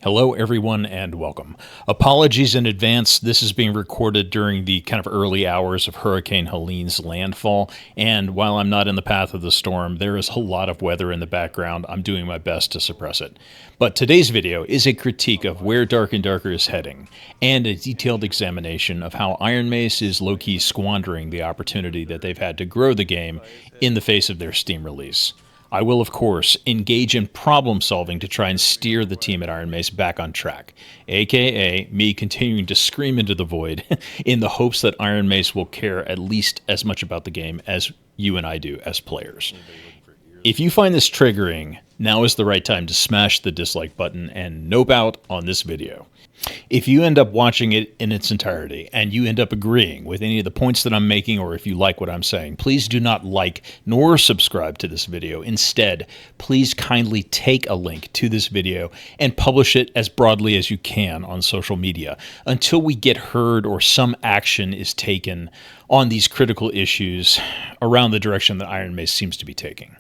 Hello, everyone, and welcome. Apologies in advance. This is being recorded during the kind of early hours of Hurricane Helene's landfall, and while I'm not in the path of the storm, there is a lot of weather in the background. I'm doing my best to suppress it. But today's video is a critique of where Dark and Darker is heading, and a detailed examination of how Iron Mace is low-key squandering the opportunity that they've had to grow the game in the face of their Steam release. I will, of course, engage in problem solving to try and steer the team at Iron Mace back on track, aka me continuing to scream into the void in the hopes that Iron Mace will care at least as much about the game as you and I do as players. If you find this triggering, now is the right time to smash the dislike button and nope out on this video. If you end up watching it in its entirety and you end up agreeing with any of the points that I'm making, or if you like what I'm saying, please do not like nor subscribe to this video. Instead, please kindly take a link to this video and publish it as broadly as you can on social media until we get heard or some action is taken on these critical issues around the direction that Iron Mace seems to be taking.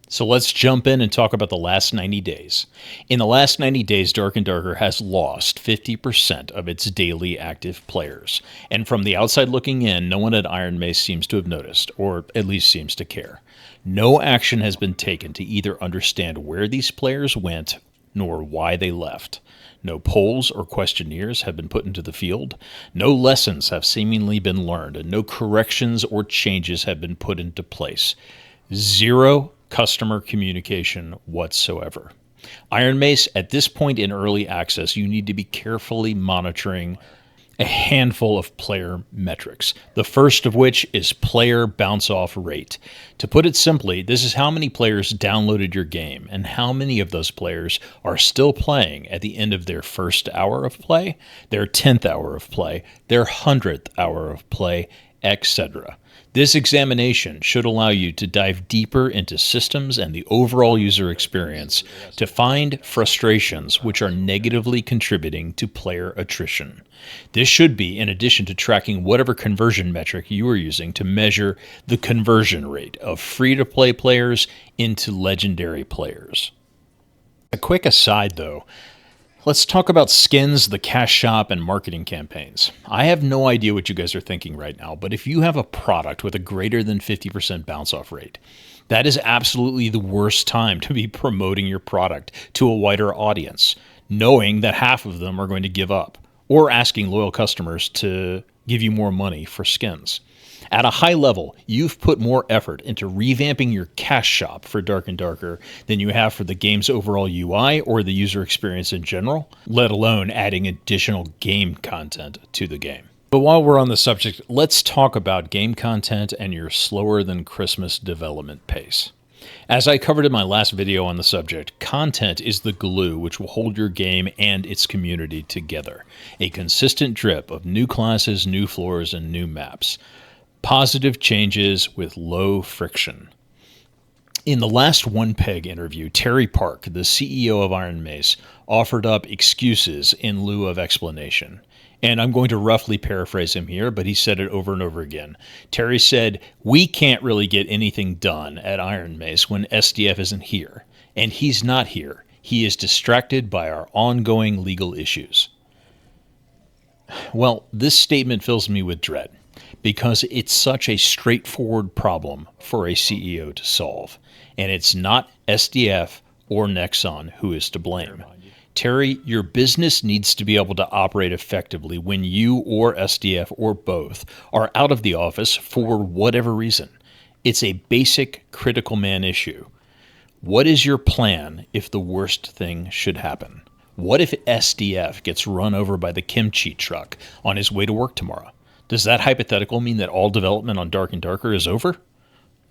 So let's jump in and talk about the last 90 days. In the last 90 days, Dark and Darker has lost 50% of its daily active players. And from the outside looking in, no one at Iron Mace seems to have noticed, or at least seems to care. No action has been taken to either understand where these players went, nor why they left. No polls or questionnaires have been put into the field. No lessons have seemingly been learned, and no corrections or changes have been put into place. Zero customer communication whatsoever. Iron Mace, at this point in early access, you need to be carefully monitoring a handful of player metrics, the first of which is player bounce-off rate. To put it simply, this is how many players downloaded your game and how many of those players are still playing at the end of their first hour of play, their 10th hour of play, their 100th hour of play, etc. This examination should allow you to dive deeper into systems and the overall user experience to find frustrations which are negatively contributing to player attrition. This should be in addition to tracking whatever conversion metric you are using to measure the conversion rate of free-to-play players into legendary players. A quick aside though, let's talk about skins, the cash shop, and marketing campaigns. I have no idea what you guys are thinking right now, but if you have a product with a greater than 50% bounce-off rate, that is absolutely the worst time to be promoting your product to a wider audience, knowing that half of them are going to give up, or asking loyal customers to give you more money for skins. At a high level, you've put more effort into revamping your cash shop for Dark and Darker than you have for the game's overall UI or the user experience in general, let alone adding additional game content to the game. But while we're on the subject, let's talk about game content and your slower than Christmas development pace. As I covered in my last video on the subject, content is the glue which will hold your game and its community together. A consistent drip of new classes, new floors, and new maps. Positive changes with low friction. In the last One Peg interview, Terry Park, the CEO of Iron Mace, offered up excuses in lieu of explanation. And I'm going to roughly paraphrase him here, but he said it over and over again. Terry said, "We can't really get anything done at Iron Mace when SDF isn't here. And he's not here. He is distracted by our ongoing legal issues." Well, this statement fills me with dread, because it's such a straightforward problem for a CEO to solve. And it's not SDF or Nexon who is to blame. Terry, your business needs to be able to operate effectively when you or SDF or both are out of the office for whatever reason. It's a basic critical man issue. What is your plan if the worst thing should happen? What if SDF gets run over by the kimchi truck on his way to work tomorrow? Does that hypothetical mean that all development on Dark and Darker is over?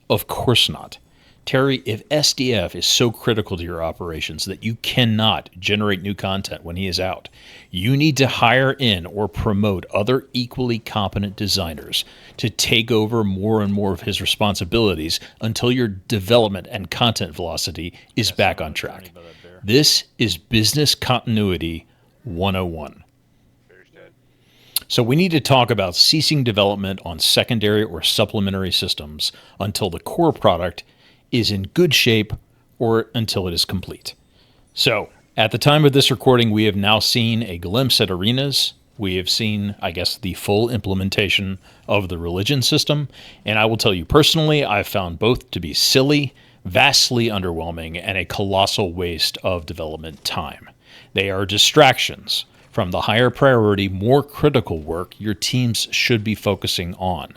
Of course not. Terry, if SDF is so critical to your operations that you cannot generate new content when he is out, you need to hire in or promote other equally competent designers to take over more and more of his responsibilities until your development and content velocity is back on track. This is business continuity 101. So we need to talk about ceasing development on secondary or supplementary systems until the core product is in good shape or until it is complete. So At the time of this recording, we have now seen a glimpse at arenas. We have seen, I guess, the full implementation of the religion system. And I will tell you personally, I've found both to be silly, vastly underwhelming, and a colossal waste of development time. They are distractions from the higher priority, more critical work your teams should be focusing on.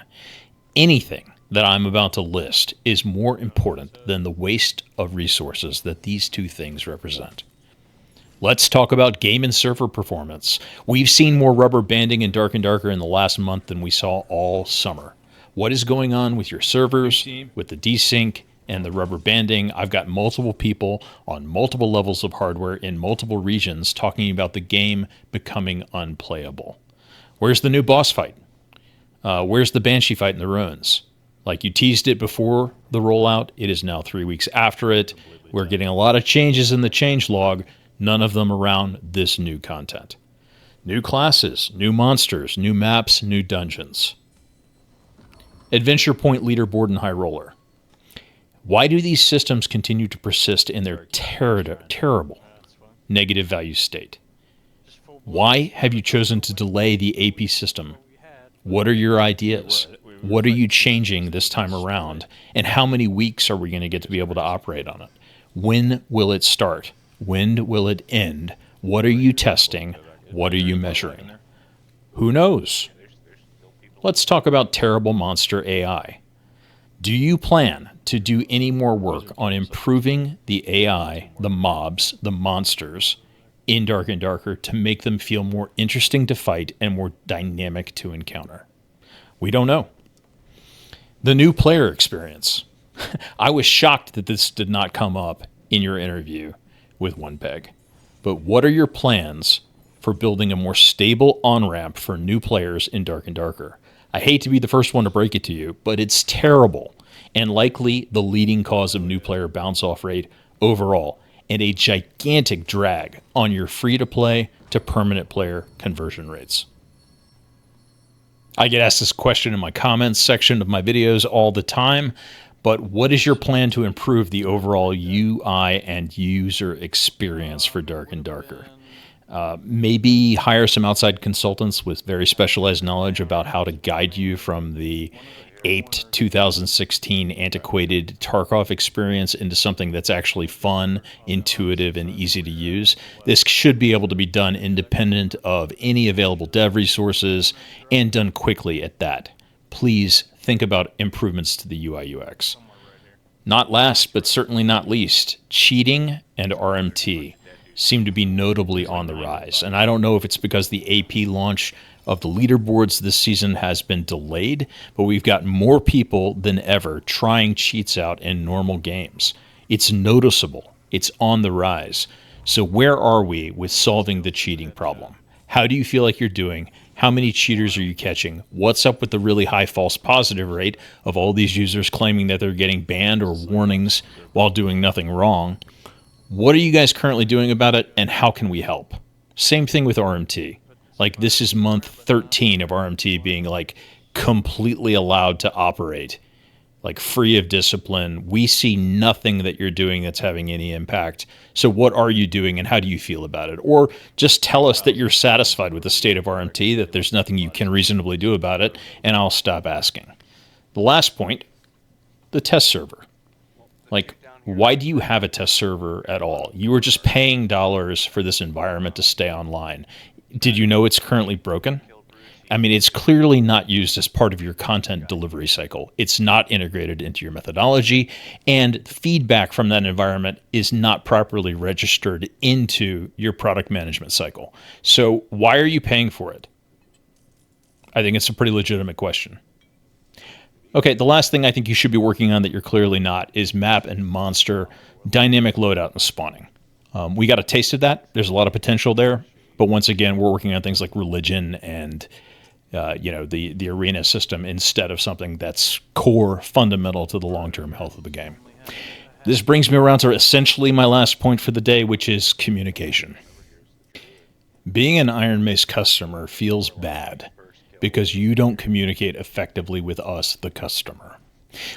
Anything that I'm about to list is more important than the waste of resources that these two things represent. Let's talk about game and server performance. We've seen more rubber banding in Dark and Darker in the last month than we saw all summer. What is going on with your servers, with the desync, and the rubber banding? I've got multiple people on multiple levels of hardware in multiple regions talking about the game becoming unplayable. Where's the new boss fight? Where's the Banshee fight in the ruins? Like you teased it before the rollout, it is now 3 weeks after it. We're getting a lot of changes in the changelog, none of them around this new content. New classes, new monsters, new maps, new dungeons. Adventure Point leaderboard and High Roller. Why do these systems continue to persist in their terrible negative value state? Why have you chosen to delay the AP system? What are your ideas? What are you changing this time around? And how many weeks are we going to get to be able to operate on it? When will it start? When will it end? What are you testing? What are you measuring? Who knows? Let's talk about terrible monster AI. Do you plan to do any more work on improving the AI, the mobs, the monsters in Dark and Darker to make them feel more interesting to fight and more dynamic to encounter? We don't know. The new player experience. I was shocked that this did not come up in your interview with OnePeg. But what are your plans for building a more stable on-ramp for new players in Dark and Darker? I hate to be the first one to break it to you, but it's terrible and likely the leading cause of new player bounce-off rate overall, and a gigantic drag on your free-to-play to permanent player conversion rates. I get asked this question in my comments section of my videos all the time, but what is your plan to improve the overall UI and user experience for Dark and Darker? Maybe hire some outside consultants with very specialized knowledge about how to guide you from the aped 2016 antiquated Tarkov experience into something that's actually fun, intuitive, and easy to use. This should be able to be done independent of any available dev resources and done quickly at that. Please think about improvements to the UI UX. Not last, but certainly not least, cheating and RMT seem to be notably on the rise. And I don't know if it's because the AP launch of the leaderboards this season has been delayed, but we've got more people than ever trying cheats out in normal games. It's noticeable. It's on the rise. So where are we with solving the cheating problem? How do you feel like you're doing? How many cheaters are you catching? What's up with the really high false positive rate of all these users claiming that they're getting banned or warnings while doing nothing wrong? What are you guys currently doing about it, and how can we help? Same thing with RMT. Like, this is month 13 of RMT being like completely allowed to operate, like free of discipline. We see nothing that you're doing that's having any impact. So what are you doing and how do you feel about it? Or just tell us that you're satisfied with the state of RMT, that there's nothing you can reasonably do about it, and I'll stop asking. The last point, the test server. Like, why do you have a test server at all? You were just paying dollars for this environment to stay online. Did you know it's currently broken? I mean, it's clearly not used as part of your content delivery cycle. It's not integrated into your methodology, and feedback from that environment is not properly registered into your product management cycle. So why are you paying for it? I think it's a pretty legitimate question. Okay, the last thing I think you should be working on that you're clearly not is map and monster dynamic loadout and spawning. We got a taste of that. There's a lot of potential there. But once again, we're working on things like religion and the arena system instead of something that's core, fundamental to the long-term health of the game. This brings me around to essentially my last point for the day, which is communication. Being an Iron Mace customer feels bad because you don't communicate effectively with us, the customer.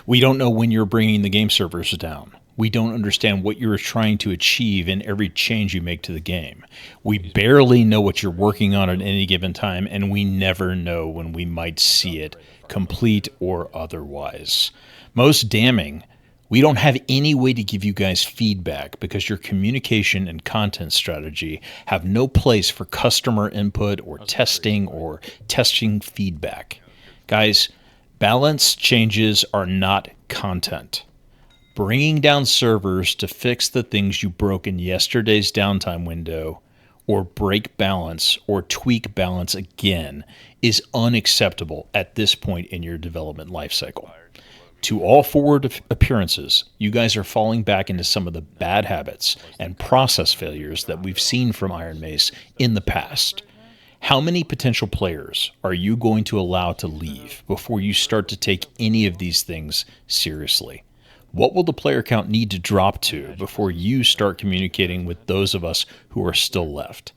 We don't know when you're bringing the game servers down. We don't understand what you're trying to achieve in every change you make to the game. We barely know what you're working on at any given time, and we never know when we might see it, complete or otherwise. Most damning, we don't have any way to give you guys feedback because your communication and content strategy have no place for customer input or testing feedback. Guys, balance changes are not content. Bringing down servers to fix the things you broke in yesterday's downtime window or break balance or tweak balance again is unacceptable at this point in your development lifecycle. To all forward appearances, you guys are falling back into some of the bad habits and process failures that we've seen from Iron Mace in the past. How many potential players are you going to allow to leave before you start to take any of these things seriously? What will the player count need to drop to before you start communicating with those of us who are still left?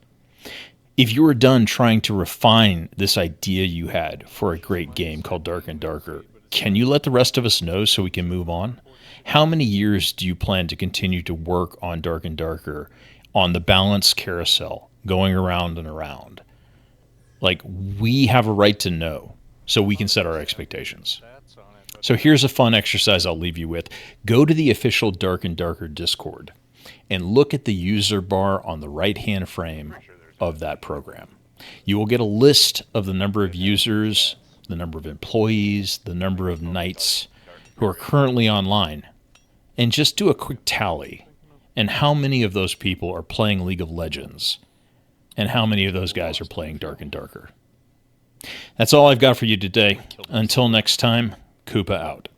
If you are done trying to refine this idea you had for a great game called Dark and Darker, can you let the rest of us know so we can move on? How many years do you plan to continue to work on Dark and Darker on the balance carousel, going around and around? Like, we have a right to know so we can set our expectations. So here's a fun exercise I'll leave you with. Go to the official Dark and Darker Discord and look at the user bar on the right-hand frame of that program. You will get a list of the number of users, the number of employees, the number of knights who are currently online, and just do a quick tally and how many of those people are playing League of Legends and how many of those guys are playing Dark and Darker. That's all I've got for you today. Until next time, Koopa out.